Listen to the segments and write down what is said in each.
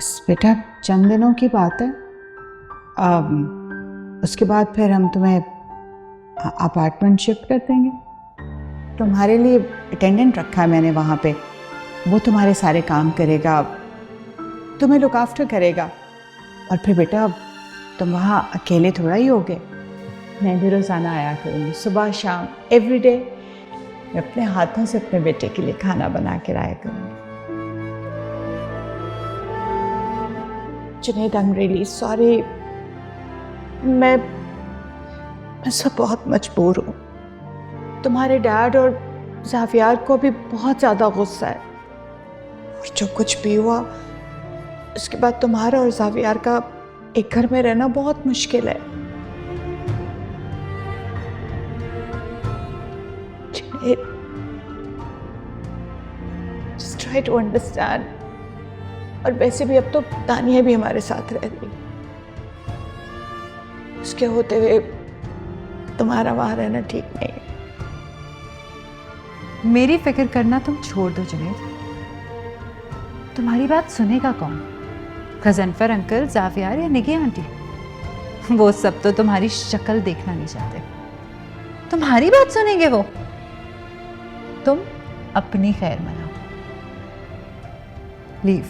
बस बेटा चंद दिनों की बात है। उसके बाद फिर हम तुम्हें अपार्टमेंट शिफ्ट कर देंगे। तुम्हारे लिए अटेंडेंट रखा है मैंने वहाँ पे, वो तुम्हारे सारे काम करेगा, तुम्हें लुक आफ्टर करेगा। और फिर बेटा तुम वहाँ अकेले थोड़ा ही होगे, मैं भी रोज़ाना आया करूँगी, सुबह शाम एवरीडे। मैं अपने हाथों से अपने बेटे के लिए खाना बना के लाया करूँगी। Junaid, I am really sorry, मैं सब बहुत मजबूर हूँ। तुम्हारे डैड और ज़ावियार को भी बहुत ज़्यादा गुस्सा है, और जो कुछ भी हुआ उसके बाद तुम्हारा और ज़ावियार का एक घर में रहना बहुत मुश्किल है। Just try to understand। और वैसे भी अब तो तानिया भी हमारे साथ रह रही, उसके होते हुए तुम्हारा वहां रहना ठीक नहीं है। मेरी फिक्र करना तुम छोड़ दो जुनैद। तुम्हारी बात सुनेगा कौन? गजनफर अंकल, ज़ावियार या निगी आंटी? वो सब तो तुम्हारी शक्ल देखना नहीं चाहते। तुम्हारी बात सुनेंगे वो? तुम अपनी खैर मनाओ। लीव।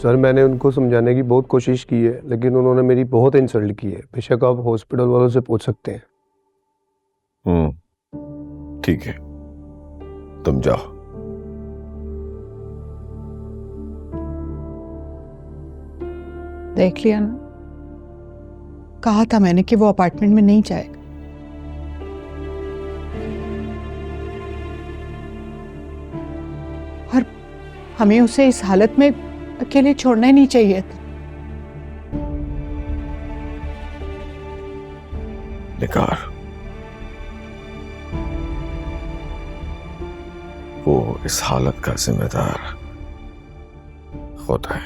सर मैंने उनको समझाने की बहुत कोशिश की है, लेकिन उन्होंने मेरी बहुत इंसल्ट की है। बेशक आप हॉस्पिटल वालों से पूछ सकते हैं। ठीक है, तुम जाओ। देख लिया ना, कहा था मैंने कि वो अपार्टमेंट में नहीं जाएगा। और हमें उसे इस हालत में अकेले छोड़ना ही नहीं चाहिए था। निगार, वो इस हालत का जिम्मेदार खुद है।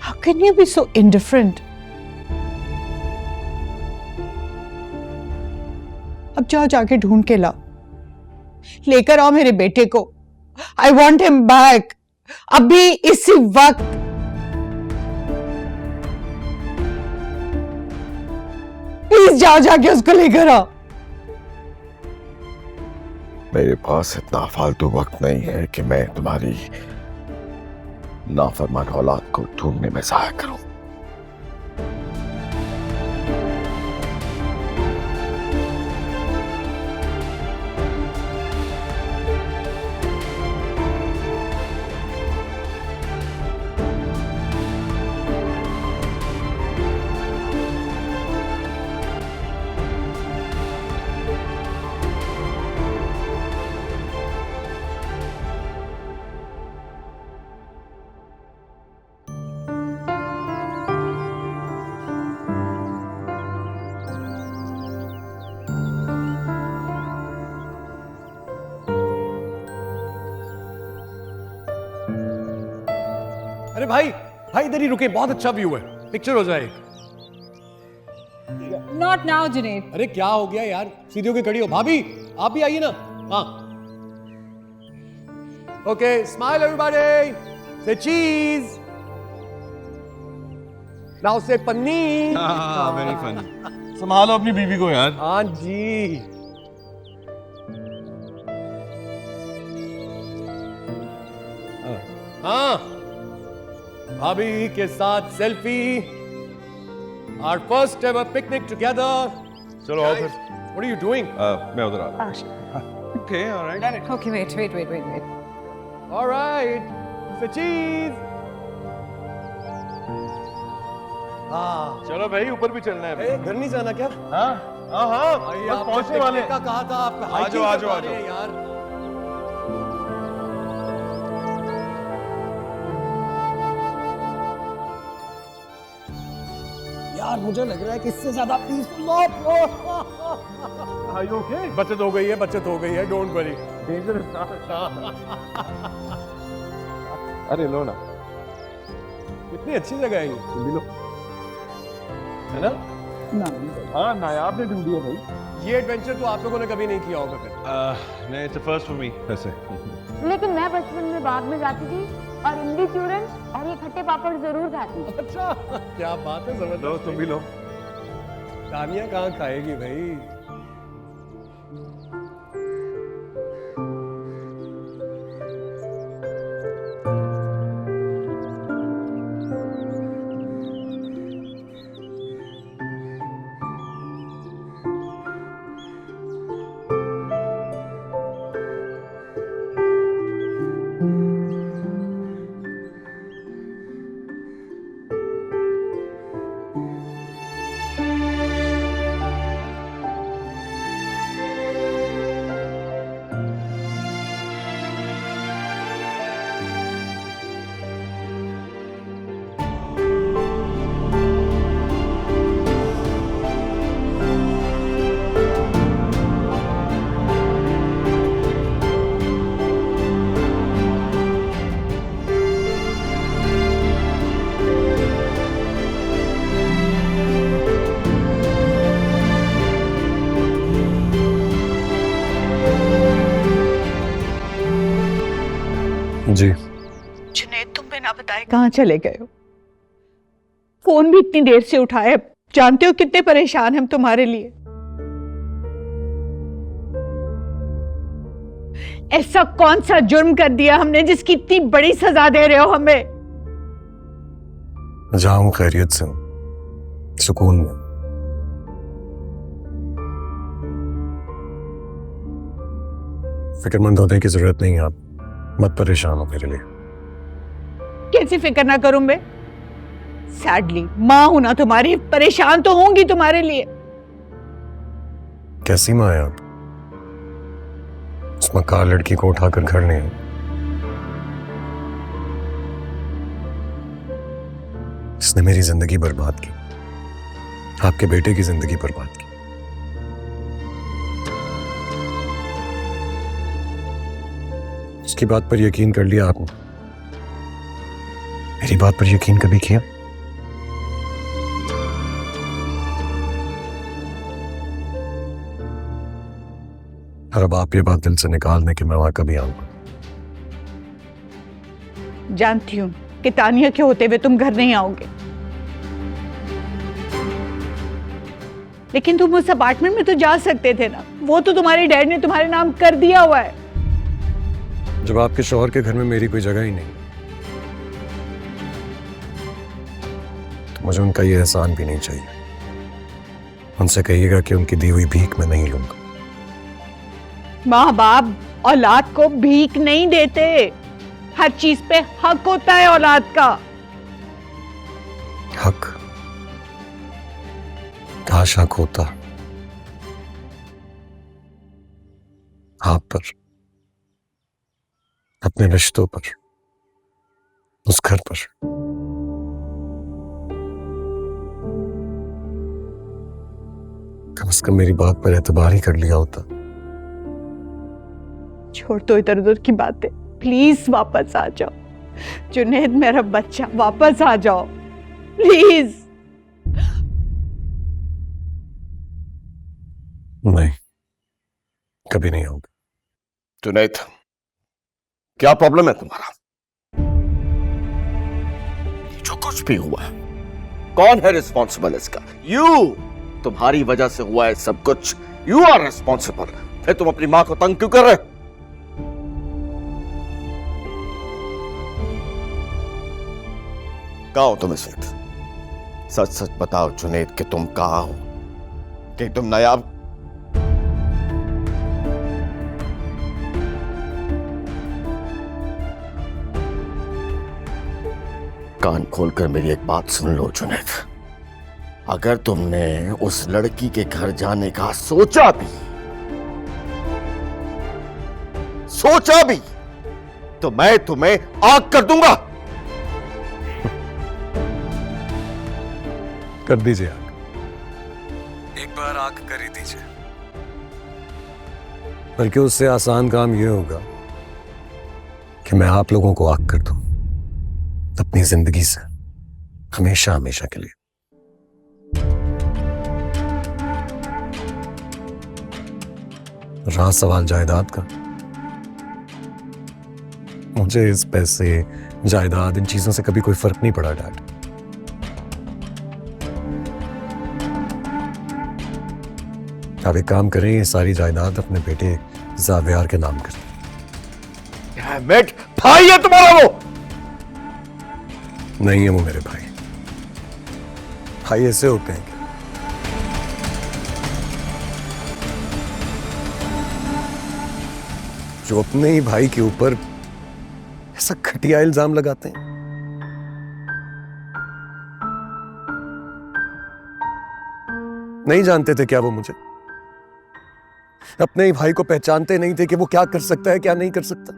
How can you be so indifferent? अब जाओ, जाके ढूंढ के लाओ, लेकर आओ मेरे बेटे को। I want him back, अभी इसी वक्त। प्लीज जाओ, जाके उसको लेकर आओ। मेरे पास इतना फालतू वक्त नहीं है कि मैं तुम्हारी नाफरमान औलाद को ढूंढने में ज़ाया करूं। अरे भाई भाई इधर ही रुके, बहुत अच्छा व्यू है, पिक्चर हो जाए। Not now Junaid. अरे क्या हो गया यार, सीधे होके खड़ी हो। भाभी आप भी आइए ना। हाँ ओके, स्माइल एवरीबॉडी, से चीज, नाउ से पन्नी। Very funny. संभालो अपनी बीवी को यार। हाँ जी। हाँ, भाभी के साथ selfie, our first ever picnic together. चलो आओ फिर। What are you doing? मैं उधर आ रहा हूँ। Okay, all right. Okay, wait. All right, say cheese. हाँ, चलो भाई, ऊपर भी चलना है अभी। घर नहीं जाना क्या? हाँ हाँ, भाई बस आपने पहुंचने वाले picnic का कहा था, आप आ hiking जाओ, आ करवा जाओ, आ रहे हैं जाओ। यार। यार मुझे लग रहा है कि इससे ज्यादा पीसफुल Are you okay? बचत हो गई है डोंट वरी Dangerous. अरे लो ना, कितनी अच्छी जगह है ये तुम भी लो। है ना हाँ नायाब ने ढूंढी है भाई। ये एडवेंचर तो आप लोगों ने कभी नहीं किया होगा फिर नहीं, it's a first for me ऐसे। लेकिन मैं बचपन में बाग में जाती थी और इमली चूरन और ये खट्टे पापड़ जरूर खाती। अच्छा क्या बात है लो जबरदस्त तुम भी लो। तानिया कहाँ खाएगी भाई जी जुनैद तुम बिना बताए कहाँ चले गए हो? फोन भी इतनी देर से उठाए, जानते हो कितने परेशान हम तुम्हारे लिए। ऐसा कौन सा जुर्म कर दिया हमने जिसकी इतनी बड़ी सजा दे रहे हो हमें? जाऊं खैरियत से, सुकून में। फिक्रमंद होने की जरूरत नहीं है, आप मत परेशान हो मेरे लिए। कैसी फिक्र ना करूं मैं? सैडली माँ हूं ना तुम्हारी, परेशान तो होंगी तुम्हारे लिए। कैसी माँ है आप? उस मक्कार लड़की को उठाकर घर ले आई। इसने मेरी जिंदगी बर्बाद की, आपके बेटे की जिंदगी बर्बाद की। उसकी बात पर यकीन कर लिया आपने, मेरी बात पर यकीन कभी किया? और अब आप ये बात दिल से निकाल दें कि मैं वहां कभी आऊंगा। जानती हूँ कि तानिया के होते हुए तुम घर नहीं आओगे, लेकिन तुम उस अपार्टमेंट में तो जा सकते थे ना। वो तो तुम्हारे डैड ने तुम्हारे नाम कर दिया हुआ है। जब आपके शौहर के घर में मेरी कोई जगह ही नहीं, तो मुझे उनका ये एहसान भी नहीं चाहिए। उनसे कहिएगा कि उनकी दी हुई भीख मैं नहीं लूंगा। माँ बाप औलाद को भीख नहीं देते, हर चीज पे हक होता है औलाद का। हक? काश हक होता आप पर, अपने रिश्तों पर, उस घर पर। कम से कम मेरी बात पर एतबार ही कर लिया होता। छोड़ दो इधर उधर की बातें, प्लीज वापस आ जाओ। जुनैद मेरा बच्चा, वापस आ जाओ प्लीज। नहीं, कभी नहीं आऊंगा। जुनैद, क्या प्रॉब्लम है तुम्हारा? जो कुछ भी हुआ है, कौन है रिस्पॉन्सिबल इसका? यू। तुम्हारी वजह से हुआ है सब कुछ। You are responsible. फिर तुम अपनी मां को तंग क्यों कर रहे? कहाँ हो तुम इस वक्त? सच सच बताओ जुनैद कि तुम कहाँ हो, कि तुम नायाब। कान खोलकर मेरी एक बात सुन लो जुनैद, अगर तुमने उस लड़की के घर जाने का सोचा भी तो मैं तुम्हें आग कर दूंगा। कर दीजिए आग, एक बार आग कर ही दीजिए। बल्कि उससे आसान काम यह होगा कि मैं आप लोगों को आग कर दूं अपनी जिंदगी से, हमेशा हमेशा के लिए। रहा सवाल जायदाद का, मुझे इस पैसे, जायदाद, इन चीजों से कभी कोई फर्क नहीं पड़ा डैड। आप एक काम करें, ये सारी जायदाद अपने बेटे ज़ावियार के नाम करें। मेट भाई है तुम्हारा वो? नहीं है वो मेरे भाई। भाई ऐसे होते हैं क्या? जो अपने ही भाई के ऊपर ऐसा घटिया इल्जाम लगाते हैं। नहीं जानते थे क्या वो मुझे? अपने ही भाई को पहचानते नहीं थे कि वो क्या कर सकता है, क्या नहीं कर सकता?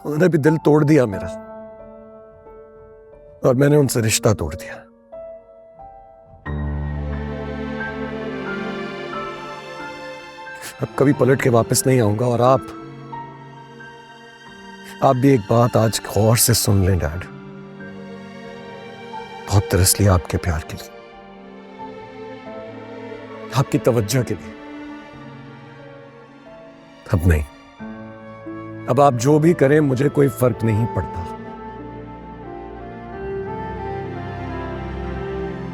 उन्होंने भी दिल तोड़ दिया मेरा, और मैंने उनसे रिश्ता तोड़ दिया। अब कभी पलट के वापस नहीं आऊंगा। और आप भी एक बात आज गौर से सुन लें डैड, बहुत तरस लिया आपके प्यार के लिए, आपकी तवज्जो के लिए। अब नहीं, अब आप जो भी करें मुझे कोई फर्क नहीं पड़ता।